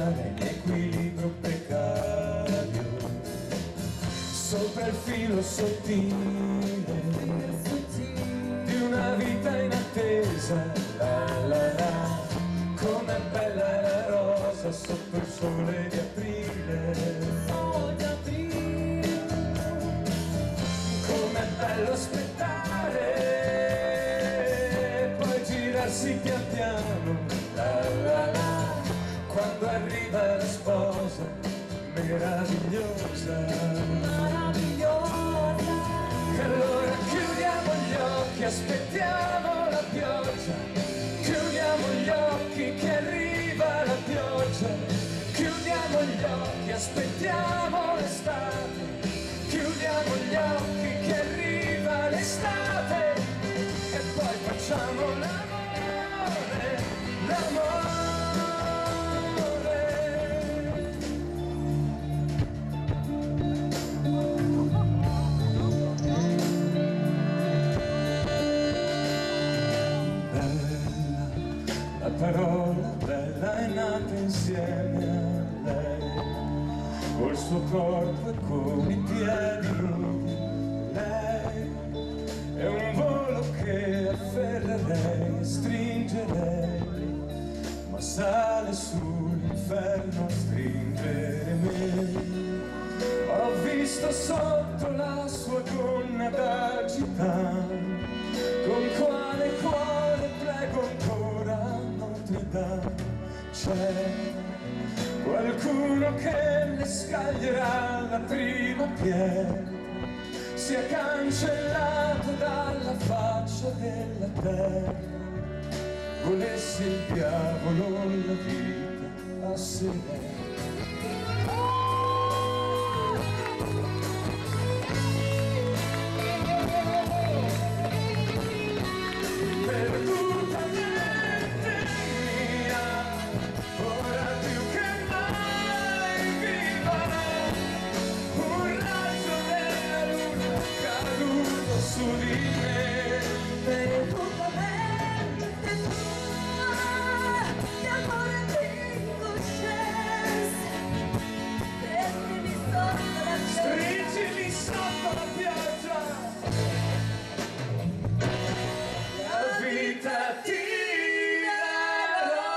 navigare in equilibrio precario sopra il filo sottile di una vita in attesa. La la la, com'è bella la rosa sotto il sole di aprile. Com'è bello aspettare, poi girarsi pian piano. La la la, quando arriva la sposa meravigliosa. E allora chiudiamo gli occhi, aspettiamo la pioggia. Chiudiamo gli occhi che arriva la pioggia. Chiudiamo gli occhi, aspettiamo l'estate. Chiudiamo gli occhi che arriva l'estate. E poi facciamo l'amore, l'amore. La parola bella è nata insieme a lei, col suo corpo e con i piedi nudi. Lei è un volo che afferrerei e stringerei, ma sale sull'inferno a stringere me. Ho visto sotto la sua gonna d'agitare, con quale cuore prego ancora Notre Dame. C'è qualcuno che le scaglierà la prima pietra, si è cancellato dalla faccia della terra. Volesse il diavolo la vita a sé. Perdutamente mia, ora più che mai viva, un raggio della luna caduto su di me. Perdutamente tua, di amore di coscienza, prendimi sotto la pioggia, Stringimi sotto la pioggia. La vita ti darò.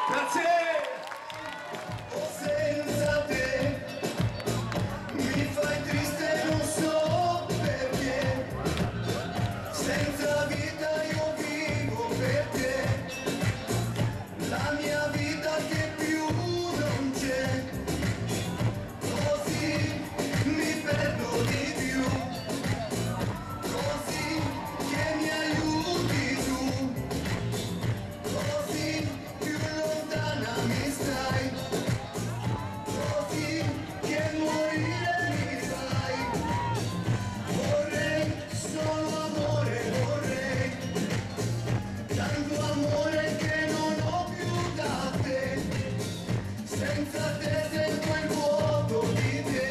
Grazie. Senza te mi fai triste, non so perché. Senza vita io vivo per te. La mia vita che più non c'è. Così mi perdo di più. Così che mi aiuti tu. Così più lontana mi stai. Così che morire mi fai. Vorrei solo amore, vorrei tanto amore che non ho più da te. Senza te sento il vuoto di te.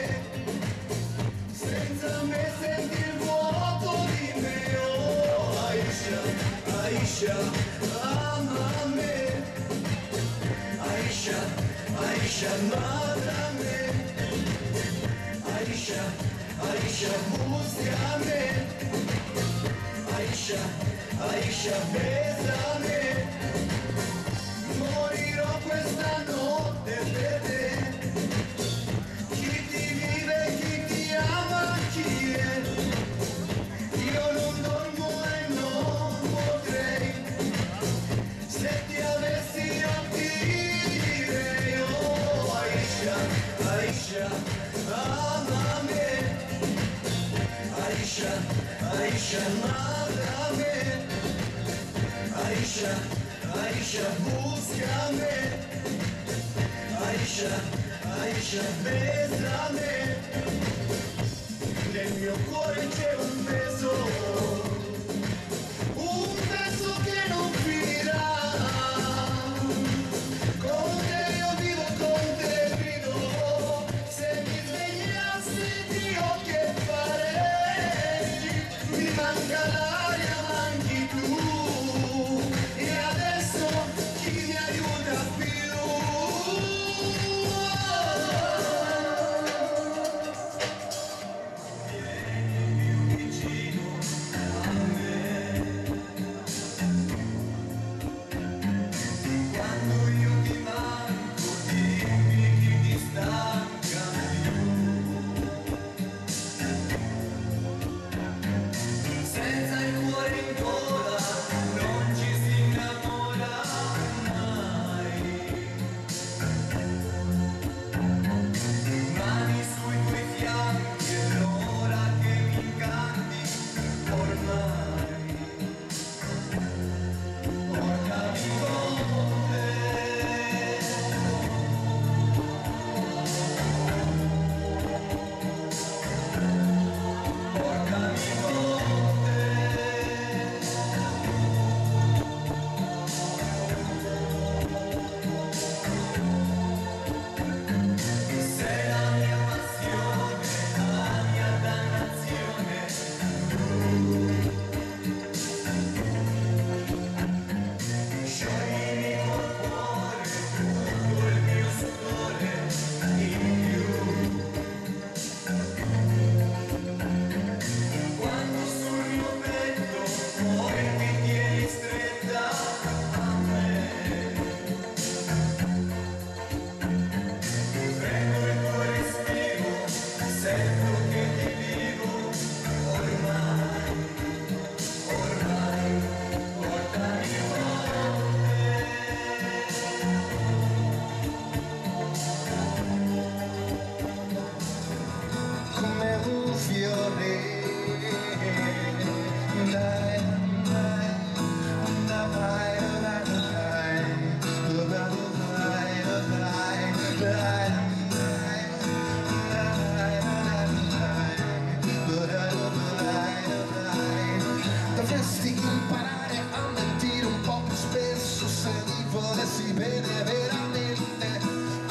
Senza me senti il vuoto di me. Oh Aisha, Aisha, amame. Aisha, Aisha, amame. Aisha, Aisha, búscame. Aisha, Aisha, bésame. Morirò questa notte per te. Chi ti vive, chi ti ama, chi è. Io non dormo e non potrei. Se ti avessi io ti direi. Oh Aisha, Aisha, amame. Aisha, Aisha, amame. Aisha, Aisha, búscame. Aisha, Aisha, bésame. Nel mio cuore c'è un beso che non finirà. Con te io vivo, con te grido. Se mi svegliassi Dio che farei?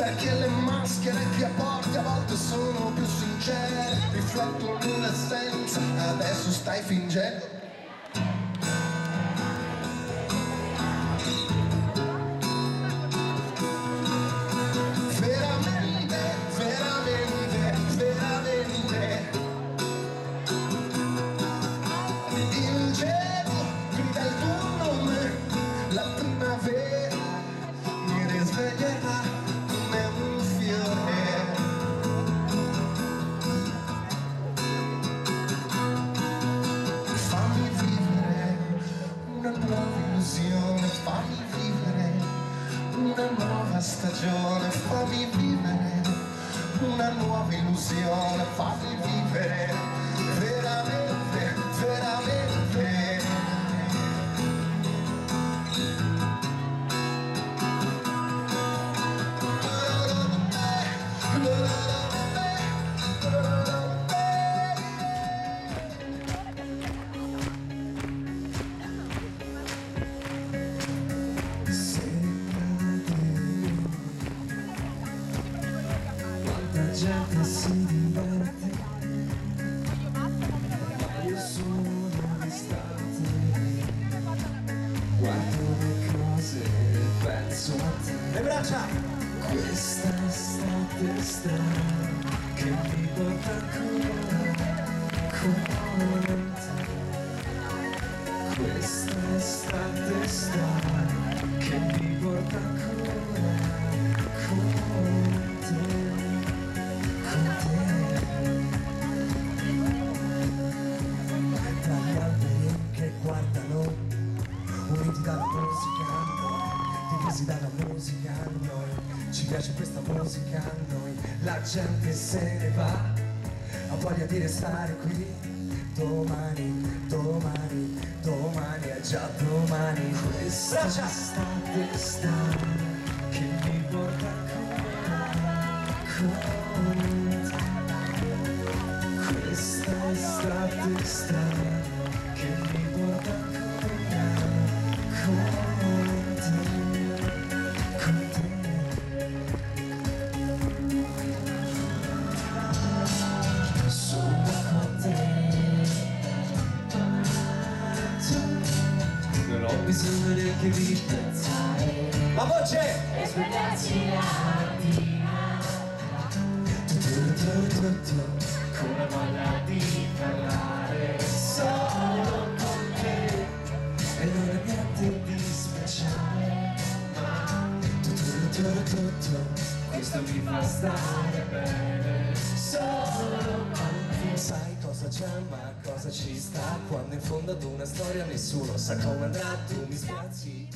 perché le maschere che porti a volte sono più sincere, riflettono l'essenza, adesso stai fingendo. Veramente, veramente, veramente il cielo grida il tuo nome, la primavera mi risveglierà come un fiore. Fammi vivere una nuova illusione, fammi vivere una nuova stagione, fammi vivere una nuova illusione, fammi vivere veramente, veramente. La gente si diverte, io sono distante, guardo le cose e penso a te. Le braccia! Questa estate strana che mi porta ancora con te. Questa estate strana che mi porta ancora con te. Tra gli alberi che guardano, uniti dalla musica a noi, divisi dalla musica a noi, ci piace questa musica a noi, la gente se ne va, ha voglia di restare qui, domani, domani, domani, è già domani. Questa estate strana che mi porta ancora con te. Questa estate strana che mi porta ancora con te, con te. Sono con te. Non ho bisogno neanche di pensare. La voce! E svegliarci la mattina. Con la voglia di parlare solo con te. E non è niente di speciale, ma questo mi fa stare bene solo con te. Sai cosa c'è ma cosa ci sta, quando in fondo ad una storia nessuno sa come andrà, tu mi spiazzi.